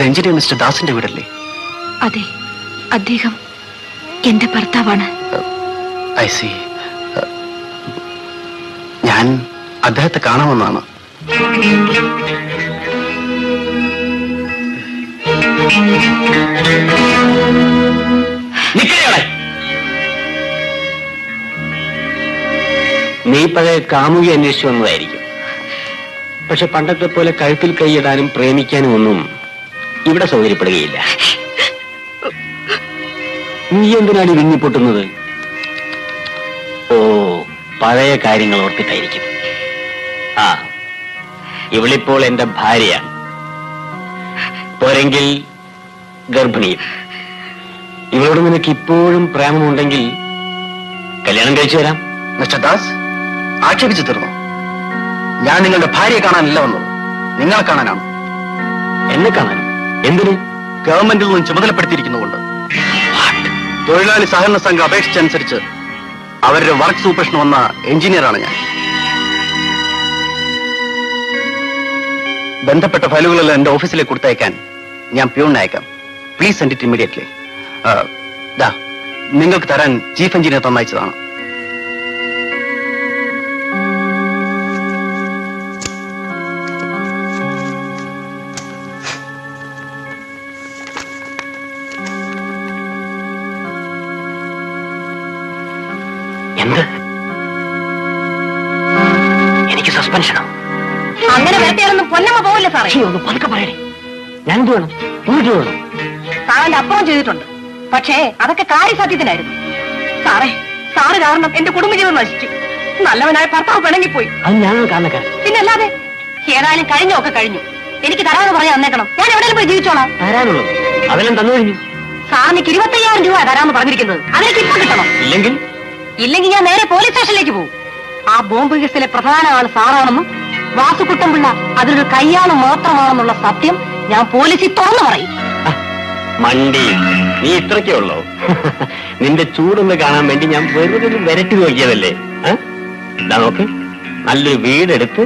Engineer mister ദാസിന്റെ വീടല്ലേ? അതെ, അദ്ദേഹം എന്റെ ഭർത്താവാണ്. I C. ഞാൻ അദ്ദേഹത്തെ കാണാമെന്നാണ്. നീ പഴയ കാമുകി അന്വേഷിച്ചു വന്നതായിരിക്കും. പക്ഷെ പണ്ടത്തെ പോലെ കഴുത്തിൽ കൈയിടാനും പ്രേമിക്കാനും ഒന്നും ഇവിടെ സൗകര്യപ്പെടുകയില്ല. നീ എന്തിനാണ് വിങ്ങിപ്പൊട്ടുന്നത്? ഓ, പഴയ കാര്യങ്ങൾ ഓർത്തിട്ടായിരിക്കും. ആ, ഇവളിപ്പോൾ എന്റെ ഭാര്യയാണ്. പോരെങ്കിൽ ഗർഭിണിയും. ഇവളോട് നിനക്ക് ഇപ്പോഴും പ്രേമമുണ്ടെങ്കിൽ കല്യാണം കഴിച്ചു തരാം. മിസ്റ്റർ ദാസ്, ആക്ഷേപിച്ചു തീർന്നു. ഞാൻ നിങ്ങളുടെ ഭാര്യയെ കാണാനല്ല വന്നത്, നിങ്ങളെ കാണാനാണ്. എന്നെ കാണാനും? എന്തിന്? ഗവൺമെന്റിൽ നിന്നും ചുമതലപ്പെടുത്തിയിരിക്കുന്നുകൊണ്ട്. തൊഴിലാളി സഹകരണ സംഘം അപേക്ഷിച്ചനുസരിച്ച് അവരുടെ വർക്ക് സൂപ്പർവിഷൻ വന്ന എഞ്ചിനീയറാണ് ഞാൻ. ബന്ധപ്പെട്ട ഫയലുകളെല്ലാം എന്റെ ഓഫീസിലേക്ക് കൊടുത്തയക്കാൻ ഞാൻ പ്യൂണിനെ അയക്കാം. Please send it immediately. നിങ്ങൾക്ക് തരാൻ ചീഫ് എഞ്ചിനീയർ തന്നയച്ചതാണ്. എന്ത്? എനിക്ക് സസ്പെൻഷനോ? അങ്ങനെ വരട്ടെയൊന്നും പൊന്നമ്മ പോവില്ല സാറേ. ഒന്ന് പതുക്കെ പറയണേ. ഞാൻ എന്ത് വേണം? വീട്ടിൽ വേണം. സാറിന്റെ അപ്പുറം ചെയ്തിട്ടുണ്ട്, പക്ഷേ അതൊക്കെ കാര്യസാധ്യത്തിനായിരുന്നു. സാറേ, സാറ് കാരണം എന്റെ കുടുംബജീവിതം നശിച്ചു. നല്ലവനായ ഭർത്താവ് പിണങ്ങിപ്പോയി. അത് ഞാൻ കാരണക്കാരൻ. പിന്നെ അല്ലാതെ ഏതായാലും കഴിഞ്ഞൊക്കെ കഴിഞ്ഞു. എനിക്ക് തരാമെന്ന് പറയാൻ വന്നേക്കണം. ഞാൻ എവിടെയും പോയി ജീവിച്ചോളാം. തരാനുള്ളത് അതെല്ലാം തന്നു കഴിഞ്ഞു. സാറിന് 25,000 രൂപ തരാമെന്ന് പറഞ്ഞിരിക്കുന്നത്. അതിലേക്ക് ഇപ്പൊ കിട്ടണം. ഇല്ലെങ്കിൽ ഞാൻ നേരെ പോലീസ് സ്റ്റേഷനിലേക്ക് പോകും. ആ ബോംബ് കേസിലെ പ്രധാന ആൾ സാറാണെന്നും വാസുകുട്ടൻപിള്ള അതിലൊരു കയ്യാള് മാത്രമാണെന്നുള്ള സത്യം ഞാൻ പോലീസിൽ തുറന്നു പറയും. മണ്ടി, നീ ഇത്രയ്ക്കേ ഉള്ളോ? നിന്റെ ചൂടൊന്ന് കാണാൻ വേണ്ടി ഞാൻ വെറുതെ വരട്ടി നോക്കിയതല്ലേ. നോക്ക്, നല്ലൊരു വീടെടുത്ത്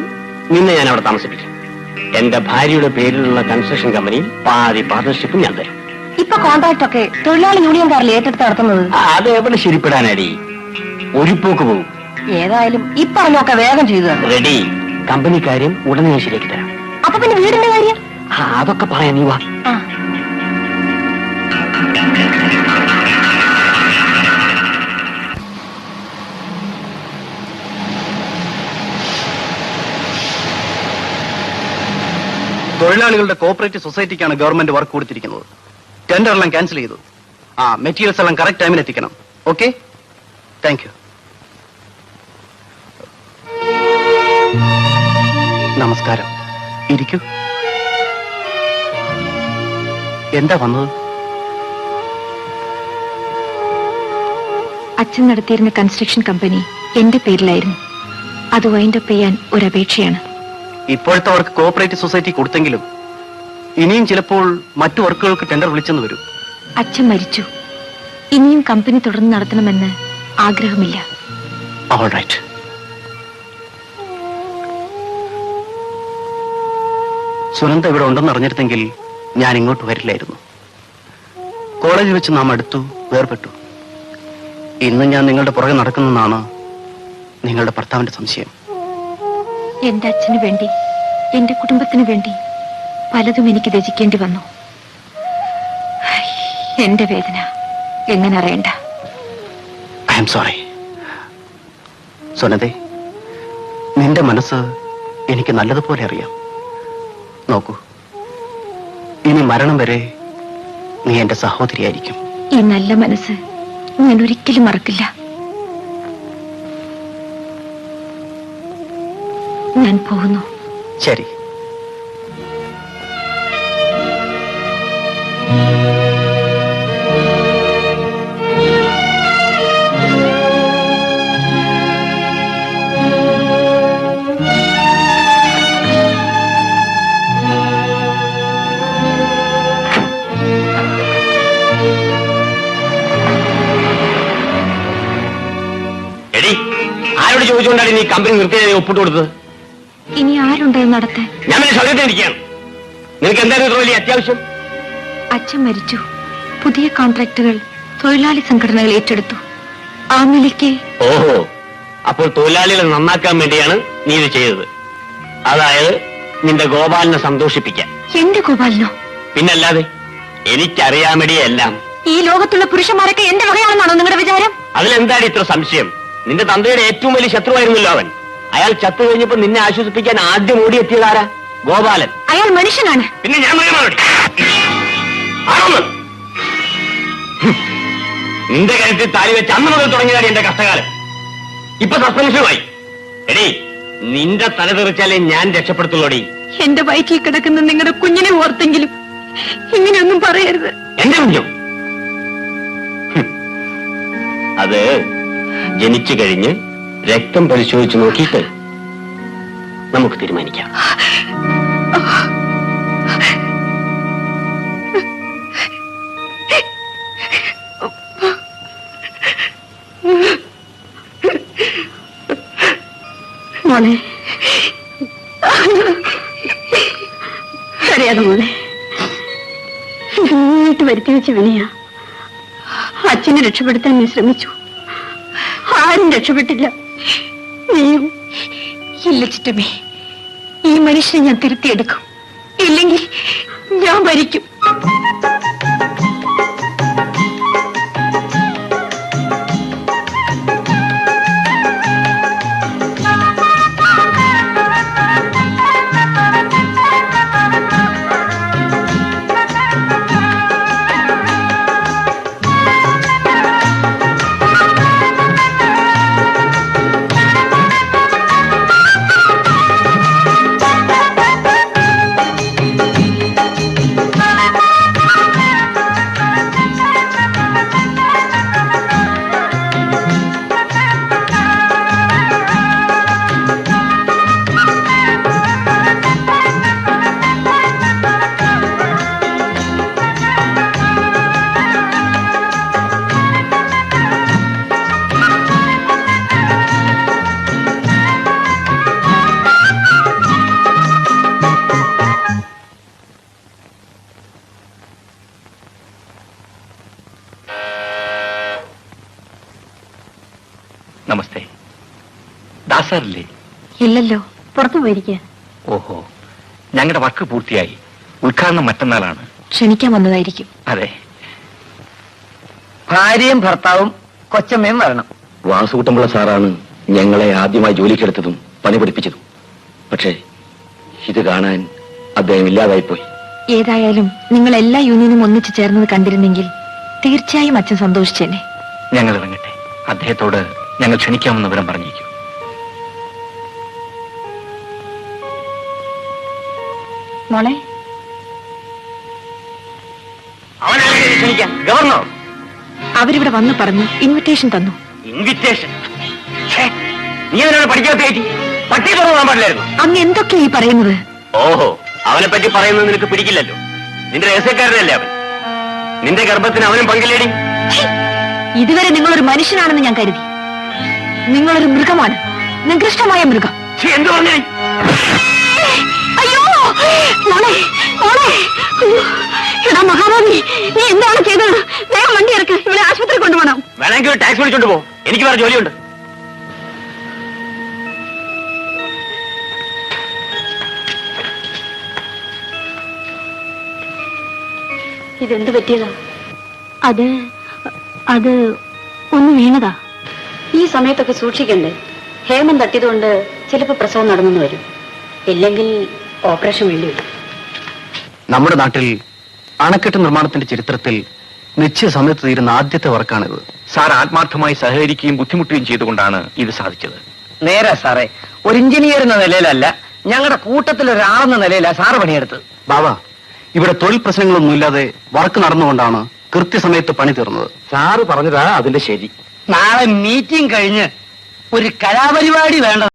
നിന്നെ ഞാൻ അവിടെ താമസിപ്പിക്കും. എന്റെ ഭാര്യയുടെ പേരിലുള്ള കൺസ്ട്രക്ഷൻ കമ്പനിയിൽ പാതി പാർട്ണർഷിപ്പ് ഞാൻ തരും. ഇപ്പൊ കോൺട്രാക്ട് ഒക്കെ തൊഴിലാളി യൂണിയൻകാരിൽ ഏറ്റെടുത്ത് നടത്തുന്നത്. അത് എവിടെ ശരിപ്പെടാനടി? ഒരു പോക്ക് പോകും. ഏതായാലും ഇപ്പറഞ്ഞൊക്കെ വേഗം ചെയ്തു തന്നെ. റെഡി. കമ്പനി കാര്യം ഉടനെ ഞാൻ ശരിയാക്കി തരാം. അപ്പൊ പിന്നെ വീടിന്റെ കാര്യം? അതൊക്കെ പറയാം, നീ വാ. തൊഴിലാളികളുടെ കോഓപ്പറേറ്റീവ് സൊസൈറ്റിക്കാണ് ഗവൺമെന്റ് വർക്ക് കൊടുത്തിരിക്കുന്നത്. ടെൻഡർ എല്ലാം ക്യാൻസൽ ചെയ്തു. മെറ്റീരിയൽസ് എല്ലാം കറക്റ്റ് ടൈമിൽ എത്തിക്കണം. Okay, thank you. നമസ്കാരം, ഇരിക്കൂ. എന്താ വന്നത്? അച്ഛൻ നടത്തിയിരുന്ന കൺസ്ട്രക്ഷൻ കമ്പനി എന്റെ പേരിലായിരുന്നു. അത് വൈൻഡപ്പ് ചെയ്യാൻ ഒരപേക്ഷയാണ്. ഇപ്പോഴത്തെ വർക്ക് കോഓപ്പറേറ്റീവ് സൊസൈറ്റി കൊടുത്തെങ്കിലും ഇനിയും ചിലപ്പോൾ മറ്റു വർക്കുകൾക്ക് ടെൻഡർ വിളിച്ചെന്ന് വരും. അച്ഛൻ മരിച്ചു. ഇനിയും കമ്പനി തുടർന്ന് നടത്തണമെന്ന് ആഗ്രഹമില്ല. All right. സുനന്ദ ഇവിടെ ഉണ്ടെന്ന് അറിഞ്ഞിരുന്നെങ്കിൽ ഞാൻ ഇങ്ങോട്ട് വരില്ലായിരുന്നു. കോളേജിൽ വെച്ച് നാം അടുത്തു, വേർപെട്ടു. ഇന്ന് ഞാൻ നിങ്ങളുടെ പുറകെ നടക്കുന്നെന്നാണ് നിങ്ങളുടെ ഭർത്താവിന്റെ സംശയം. എന്റെ അച്ഛന് വേണ്ടി, എന്റെ കുടുംബത്തിന് വേണ്ടി പലതും എനിക്ക് രചിക്കേണ്ടി വന്നു. എന്റെ വേദന എങ്ങനെ അറിയണ്ട. I am sorry. സുനന്ദേ, നിന്റെ മനസ്സ് എനിക്ക് നല്ലതുപോലെ അറിയാം. നോക്കൂ, ഇനി മരണം വരെ നീ എന്റെ സഹോദരിയായിരിക്കും. ഈ നല്ല മനസ്സ് ഞാൻ ഒരിക്കലും മറക്കില്ല. ഞാൻ പോകുന്നു. ശരി. ആരോട് ചോദിച്ചുകൊണ്ടാണ് നീ കമ്പനി നിർത്തിയത് ഒപ്പിട്ട് കൊടുത്തത്? ഇനി ആരുണ്ടെന്ന് നടത്താൻ? ഞാൻ പിന്നെ സൗകര്യത്തിരിക്കുകയാണ്. നിനക്ക് എന്തായാലും ഇത്ര വലിയ അത്യാവശ്യം? അച്ഛൻ മരിച്ചു. പുതിയ കോൺട്രാക്ടുകൾ തൊഴിലാളി സംഘടനകൾ ഏറ്റെടുത്തു. ആ നിലയ്ക്ക് ഓഹോ, അപ്പോൾ തൊഴിലാളികളെ നന്നാക്കാൻ വേണ്ടിയാണ് നീ ഇത് ചെയ്തത്. അതായത് നിന്റെ ഗോപാലിനെ സന്തോഷിപ്പിക്കാൻ. എന്റെ ഗോപാലിനോ? പിന്നല്ലാതെ, എനിക്കറിയാമടിയെല്ലാം. ഈ ലോകത്തുള്ള പുരുഷന്മാരൊക്കെ എന്റെ വകയാണെന്നാണോ നിങ്ങളുടെ വിചാരം? അതിലെന്താണ് ഇത്ര സംശയം? നിന്റെ തന്തയുടെ ഏറ്റവും വലിയ ശത്രുവായിരുന്നല്ലോ അവൻ. അയാൾ ചത്തു കഴിഞ്ഞപ്പോ നിന്നെ ആശ്വസിപ്പിക്കാൻ ആദ്യം ഓടിയെത്തിയതാരാ? ഗോപാലൻ. അയാൾ മനുഷ്യനാണ്. പിന്നെ ഞാൻ ആണോന്ന്? നിന്റെ കരുത്തിൽ താലി വെച്ച് അന്ന് മുതൽ തുടങ്ങിയതാണ് എന്റെ കഷ്ടകാലം. ഇപ്പൊ സസ്പെൻഷനുമായി. എടീ, നിന്റെ തല തെറിച്ചാലേ ഞാൻ രക്ഷപ്പെടുത്തുള്ളൂടി. എന്റെ വയറ്റിൽ കിടക്കുന്ന നിങ്ങളുടെ കുഞ്ഞിനെ ഓർത്തെങ്കിലും ഇങ്ങനെയൊന്നും പറയരുത്. എന്റെ കുഞ്ഞു അത് ജനിച്ചു കഴിഞ്ഞ് രക്തം പരിശോധിച്ച് നോക്കിയിട്ട് നമുക്ക് തീരുമാനിക്കാം. മോനെ, അറിയാതെ മോനെ, വീട്ട് വരുത്തി വെച്ച വിനയാ. അച്ഛനെ രക്ഷപ്പെടുത്താൻ നീ ശ്രമിച്ചു, ആരും രക്ഷപ്പെട്ടില്ല. നീയും. ഇല്ല ചിറ്റമ്മേ, ഈ മനുഷ്യനെ ഞാൻ തിരുത്തിയെടുക്കും. ഇല്ലെങ്കിൽ ഞാൻ മരിക്കും. നമസ്തേ. ദാസാറില്ലേ? ഇല്ലല്ലോ, പുറത്തു പോയിരിക്കുക. ഓഹോ, ഞങ്ങളുടെ വർക്ക് പൂർത്തിയായി. ഉദ്ഘാടനം മറ്റന്നാളാണ്. ക്ഷണിക്കാൻ വന്നതായിരിക്കും. അതെ. ഭാര്യയും ഭർത്താവും കൊച്ചമ്മയും വരണം. വാസുകുട്ടമ്പിള്ള സാറാണ് ഞങ്ങളെ ആദ്യമായി ജോലിക്കെടുത്തതും പണി പഠിപ്പിച്ചതും. പക്ഷേ ഇത് കാണാൻ അദ്ദേഹം ഇല്ലാതായിപ്പോയി. ഏതായാലും നിങ്ങൾ എല്ലാ യൂണിയനും ഒന്നിച്ചു ചേർന്നത് കണ്ടിരുന്നെങ്കിൽ തീർച്ചയായും അച്ഛൻ സന്തോഷിച്ചേനെ. ഞങ്ങൾ ഇറങ്ങട്ടെ. അദ്ദേഹത്തോട് ഞങ്ങൾ ക്ഷണിക്കാമെന്ന് വിവരം പറഞ്ഞേക്കും. മോളെ, ക്ഷണിക്കാൻ ഗവർണർ അവരിവിടെ വന്നു പറഞ്ഞു, ഇൻവിറ്റേഷൻ തന്നു. ഇൻവിറ്റേഷൻ? നീ അവനോട് പഠിക്കാത്ത പട്ടി തുറന്നാൻ പാടില്ലായിരുന്നു. അങ്ങ് എന്തൊക്കെയാ ഈ പറയുന്നത്? ഓഹോ, അവനെ പറ്റി പറയുന്നത് നിനക്ക് പിടിക്കില്ലല്ലോ. നിന്റെ രഹസ്യക്കാരനല്ലേ അവൻ. നിന്റെ ഗർഭത്തിന് അവനും പങ്കില്ലേടി. ഇതുവരെ നിങ്ങളൊരു മനുഷ്യനാണെന്ന് ഞാൻ കരുതി. നിങ്ങളൊരു മൃഗമാണ്, നികൃഷ്ടമായ മൃഗം. എന്ത് പറഞ്ഞേ? അയ്യോ മോളെ, മോളെ, എടാ മഹാഭാവി, നീ എന്താണ് ചെയ്തത്? വേഗം വണ്ടി ഇറക്ക്, ഇവിടെ ആശുപത്രി കൊണ്ടുപോകണം. വേണമെങ്കിൽ ഒരു ടാക്സി വിളിച്ചോണ്ട് പോ, എനിക്ക് വേറെ ജോലിയുണ്ട്. ഇതെന്ത് പറ്റിയതാ? അത് ഒന്ന് വീണതാ. ഈ സമയത്തൊക്കെ സൂക്ഷിക്കണ്ടേ? ഹേമം തട്ടിയതുകൊണ്ട് ചിലപ്പോൾ പ്രസവം നടന്നു വരും, ഇല്ലെങ്കിൽ ഓപ്പറേഷൻ വേണ്ടി വരും. നമ്മുടെ നാട്ടിൽ അണക്കെട്ട് നിർമ്മാണത്തിന്റെ ചരിത്രത്തിൽ നിശ്ചയ സമയത്ത് തീരുന്ന ആദ്യത്തെ വർക്കാണിത്. സാർ ആത്മാർത്ഥമായി സഹകരിക്കുകയും ബുദ്ധിമുട്ടുകയും ചെയ്തുകൊണ്ടാണ് ഇത് സാധിച്ചത്. നേരാ സാറേ, ഒരു എഞ്ചിനീയർ എന്ന നിലയിലല്ല, ഞങ്ങളുടെ കൂട്ടത്തിൽ ഒരാളെന്ന നിലയിലാണ് സാറ് പണിയെടുത്തത്. ബാബാ, ഇവിടെ തൊഴിൽ പ്രശ്നങ്ങളൊന്നുമില്ലാതെ വർക്ക് നടന്നുകൊണ്ടാണ് കൃത്യസമയത്ത് പണി തീർന്നത്. സാറ് പറഞ്ഞതാ അതിന്റെ ശരി. നാളെ മീറ്റിംഗ് കഴിഞ്ഞ് ഒരു കലാപരിപാടി വേണ്ട.